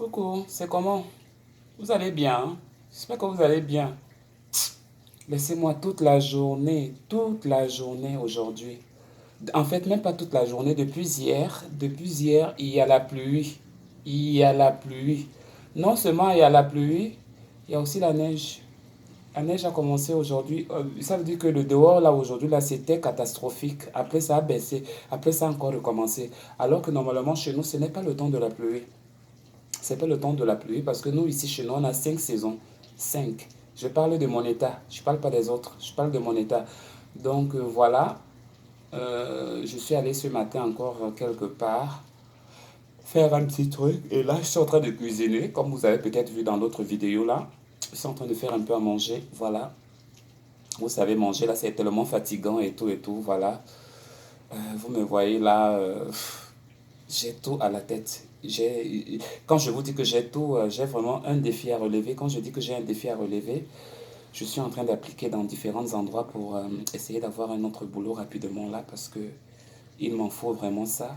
Coucou, c'est comment? Vous allez bien, hein? J'espère que vous allez bien. Laissez-moi toute la journée aujourd'hui. En fait, même pas toute la journée, depuis hier, il y a la pluie. Il y a la pluie. Non seulement il y a la pluie, il y a aussi la neige. La neige a commencé aujourd'hui. Ça veut dire que le dehors, là, aujourd'hui, là, c'était catastrophique. Après, ça a baissé. Après, ça a encore recommencé. Alors que normalement, chez nous, ce n'est pas le temps de la pluie. C'est pas le temps de la pluie parce que nous, ici, chez nous, on a 5 saisons. 5. Je parle de mon état. Je parle pas des autres. Je parle de mon état. Donc, voilà. Je suis allé ce matin encore quelque part faire un petit truc. Et là, je suis en train de cuisiner. Comme vous avez peut-être vu dans l'autre vidéo là. Je suis en train de faire un peu à manger. Voilà. Vous savez, manger là, c'est tellement fatigant et tout et tout. Voilà. Vous me voyez là. J'ai tout à la tête. Quand je vous dis que j'ai tout, j'ai vraiment un défi à relever. Quand je dis que j'ai un défi à relever, je suis en train d'appliquer dans différents endroits pour essayer d'avoir un autre boulot rapidement là parce que il m'en faut vraiment ça.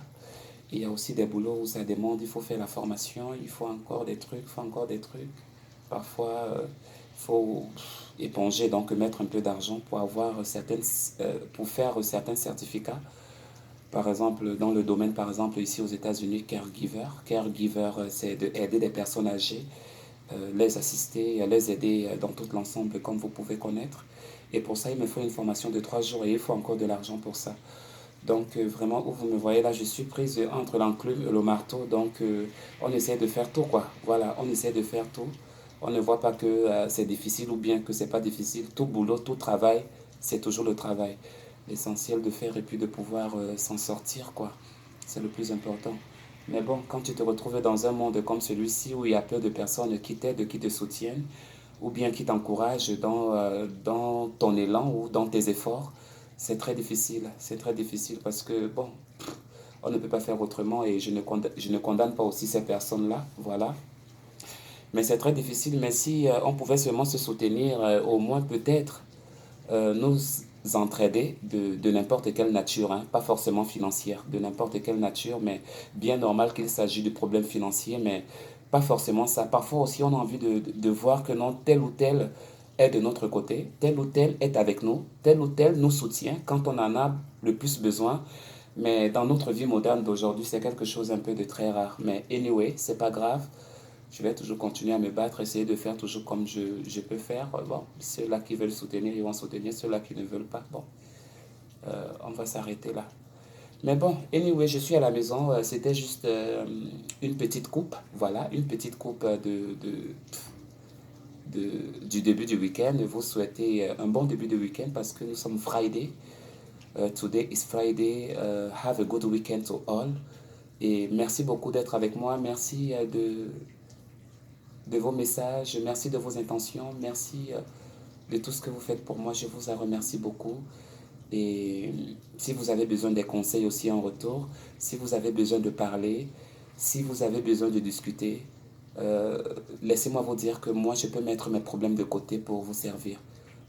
Il y a aussi des boulots où ça demande, il faut faire la formation, il faut encore des trucs, il faut encore des trucs. Parfois, il faut éponger, donc mettre un peu d'argent pour avoir pour faire certains certificats. Par exemple, dans le domaine, par exemple, ici aux États-Unis, caregiver. Caregiver, c'est d'aider des personnes âgées, les assister, les aider dans tout l'ensemble, comme vous pouvez connaître. Et pour ça, il me faut une formation de 3 jours et il faut encore de l'argent pour ça. Donc, vraiment, où vous me voyez là, je suis prise entre l'enclume et le marteau. Donc, on essaie de faire tout, quoi. Voilà, on essaie de faire tout. On ne voit pas que c'est difficile ou bien que c'est pas difficile. Tout boulot, tout travail, c'est toujours le travail. L'essentiel de faire et puis de pouvoir s'en sortir, quoi. C'est le plus important. Mais bon, quand tu te retrouves dans un monde comme celui-ci où il y a peu de personnes qui t'aident, qui te soutiennent, ou bien qui t'encouragent dans ton élan ou dans tes efforts, c'est très difficile. C'est très difficile parce que, bon, on ne peut pas faire autrement et je ne condamne pas aussi ces personnes-là. Voilà. Mais c'est très difficile. Mais si on pouvait seulement se soutenir, au moins peut-être nous entraider de n'importe quelle nature, hein, pas forcément financière, de n'importe quelle nature, mais bien normal qu'il s'agit de problèmes financiers, mais pas forcément ça. Parfois aussi, on a envie de voir que non, tel ou tel est de notre côté, tel ou tel est avec nous, tel ou tel nous soutient quand on en a le plus besoin. Mais dans notre vie moderne d'aujourd'hui, c'est quelque chose un peu de très rare. Mais anyway, c'est pas grave. Je vais toujours continuer à me battre, essayer de faire toujours comme je peux faire. Bon, ceux-là qui veulent soutenir, ils vont soutenir. Ceux-là qui ne veulent pas, bon, on va s'arrêter là. Mais bon, anyway, je suis à la maison. C'était juste une petite coupe. Voilà, une petite coupe du début du week-end. Vous souhaitez un bon début de week-end parce que nous sommes Friday. Today is Friday. Have a good weekend to all. Et merci beaucoup d'être avec moi. Merci de vos messages, merci de vos intentions, merci de tout ce que vous faites pour moi. Je vous en remercie beaucoup. Et si vous avez besoin des conseils aussi en retour, si vous avez besoin de parler, si vous avez besoin de discuter, euh, laissez-moi vous dire que moi, je peux mettre mes problèmes de côté pour vous servir.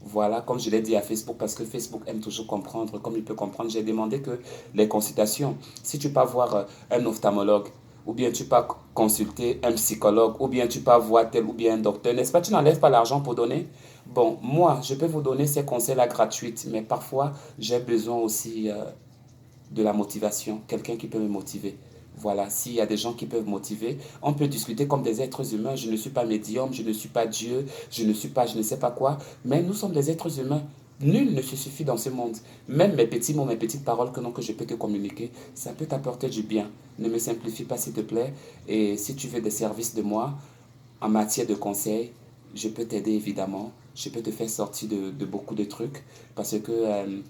Voilà, comme je l'ai dit à Facebook, parce que Facebook aime toujours comprendre, comme il peut comprendre, j'ai demandé que les consultations, si tu peux voir un ophtalmologue, ou bien tu peux consulter un psychologue, ou bien tu peux voir tel ou bien un docteur, n'est-ce pas, tu n'enlèves pas l'argent pour donner. Bon, moi, je peux vous donner ces conseils-là gratuits, mais parfois, j'ai besoin aussi de la motivation, quelqu'un qui peut me motiver. Voilà, s'il y a des gens qui peuvent motiver, on peut discuter comme des êtres humains. Je ne suis pas médium, je ne suis pas Dieu, je ne suis pas je ne sais pas quoi, mais nous sommes des êtres humains. Nul ne se suffit dans ce monde. Même mes petits mots, mes petites paroles que je peux te communiquer, ça peut t'apporter du bien. Ne me simplifie pas, s'il te plaît. Et si tu veux des services de moi en matière de conseils, je peux t'aider évidemment. Je peux te faire sortir de beaucoup de trucs parce que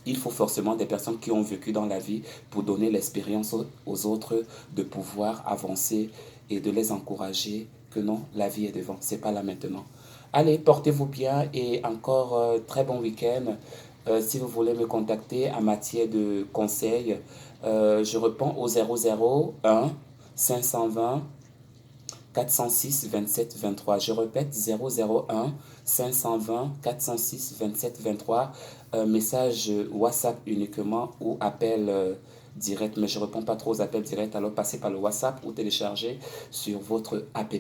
il faut forcément des personnes qui ont vécu dans la vie pour donner l'expérience aux autres de pouvoir avancer et de les encourager que non, la vie est devant, c'est pas là maintenant. Allez, portez-vous bien et encore très bon week-end. Si vous voulez me contacter en matière de conseils, je réponds au 001 520 406 27 23. Je répète 001 520 406 27 23. Message WhatsApp uniquement ou appel directs, mais je ne réponds pas trop aux appels directs, alors passez par le WhatsApp ou téléchargez sur votre app.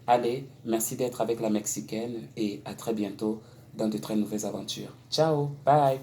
Allez, merci d'être avec la Mexicaine et à très bientôt dans de très nouvelles aventures. Ciao, bye.